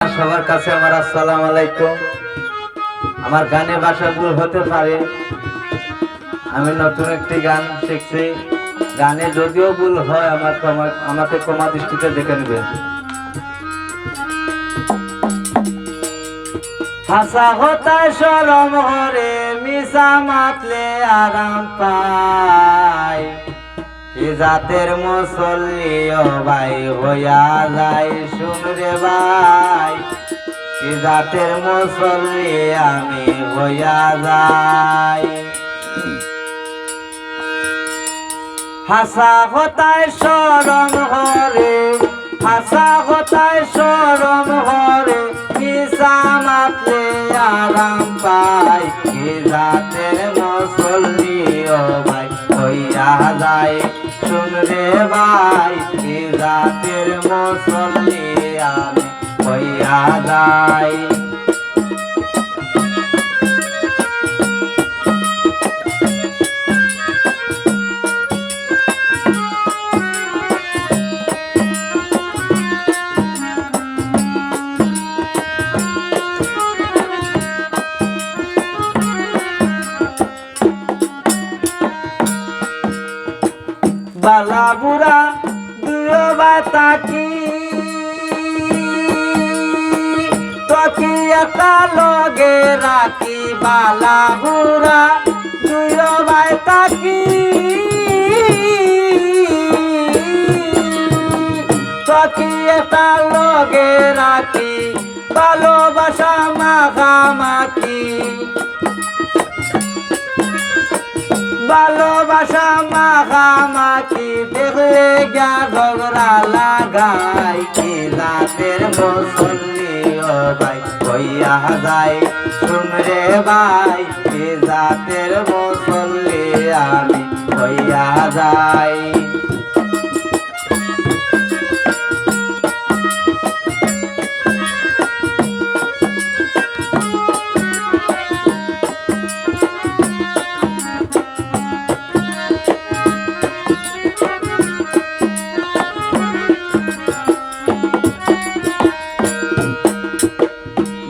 সবার কাছে আমার আসসালামু আলাইকুম। আমার গানে ভাষা ভুল হতে পারে, আমি নতুন একটি গান শিখছি। গানে যদিও ভুল হয় আমাকে ক্ষমা দৃষ্টিতে দেখে নেবেন। হাসা হতায় শরম হরে মিশা মাতলে আরাম পায়, কি জাতের মুসল্লি ও ভাই হইয়া যায় শুন রে ভাই, কি জাতের মুসল্লি আমি হইয়া যাই। হাসা হতায় শরম হরে, হাসা হতায় শরম হরে মিশা মাতলে আরাম পাই, কি জাতের মুসল্লি ও ভাই হইয়া যায় শুন রে ভাই, কি জাতের মুসল্লি আমি হইয়া যায়। বালা বুড়া দুয়ো বাতাকি তোকে একটা লগে রাখি, বালা বুড়া দুয়ো বাতাকি তোকে একটা লগে রাখি, ভালোবাসা মাখামাখি, ভালোবাসা মাখামাখি দেখলে গা ঝগড়া লাগাই, কি জাতের মুসল্লি ও ভাই হইয়া যায় শুন রে ভাই, কি জাতের মুসল্লি আমি হইয়া যাই।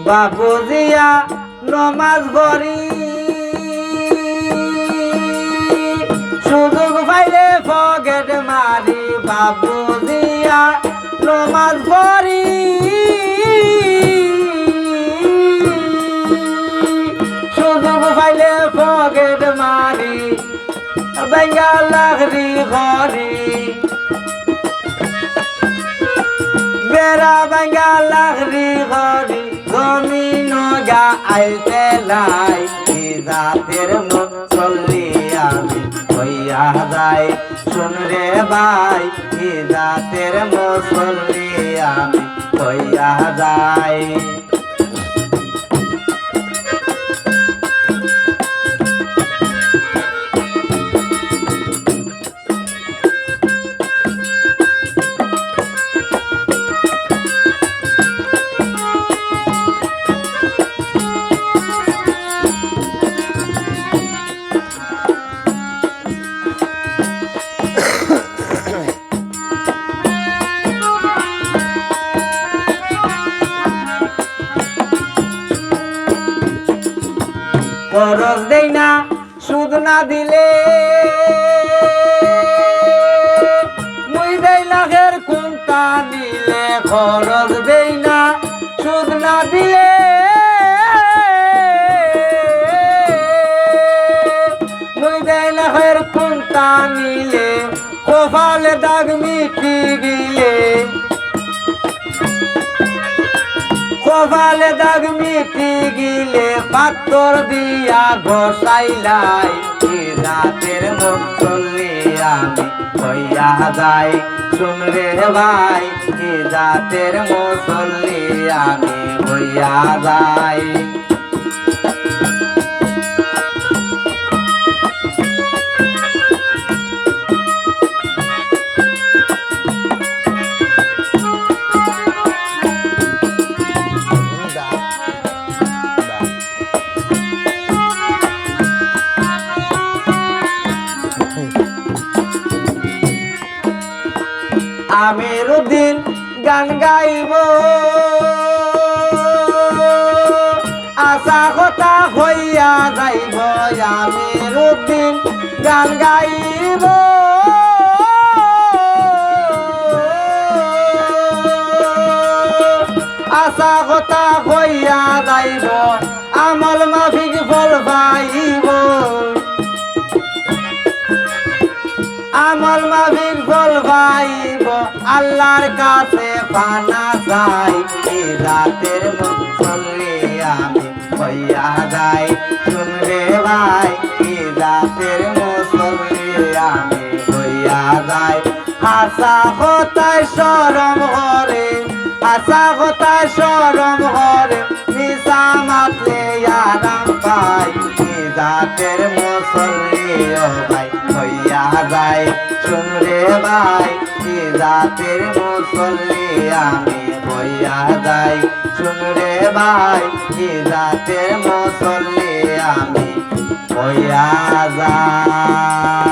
বাবুজিয়া নমাজ পড়ি সুযোগ পাইলে পকেট মারি, বাবুজিয়া নমাজ পড়ি সুযোগ পাইলে পকেট মারি, বেঙ্গাল লাখরি ঘরি বেড়া বেঙ্গাল লাখরি ঘরি জমিন গা আইতে লাই, কি জাতের মুসল্লি আমি হইয়া যাই শুন রে ভাই, কি জাতের মুসল্লি আমি হইয়া যাই। খরচ দেই না সুদ না দিলে, মুই দেই লাখের কোনটা নিলে, খরচ দেই না সুদ না দিলে, মুই দেই লাখের কোনটা নিলে, কপালে দাগ মিটি গিলে, কপালে দাগ মিটি গিলে পাথর দিয়া ঘষাইলাই, কি জাতের মুসল্লি আমি হইয়া যাই শুন রে ভাই, কি জাতের মুসল্লি আমি হইয়া যাই। আমিরুদ্দিন গান গাইব হাসা কথা কইয়া যাইব আমল মাফিক ফল পাইব আমল মাফিক ফল পাইব আল্লাহর কাছে পানা যাই কি রাতের মুসল্লি আমি হইয়া যাই শুনরে ভাই কি রাতের মুসল্লি আমি হইয়া যাই হাসা কথায় শরম হরে হাসা কথায় শরম হরে মিশা মাতলে আরাম পাই কি জাতের মুসল্লি ও ভাই হইয়া যাই শুনরে ভাই কি জাতের মুসল্লি আমি হইয়া যাই শুনরে ভাই কি জাতের মুসল্লি আমি হইয়া যাই।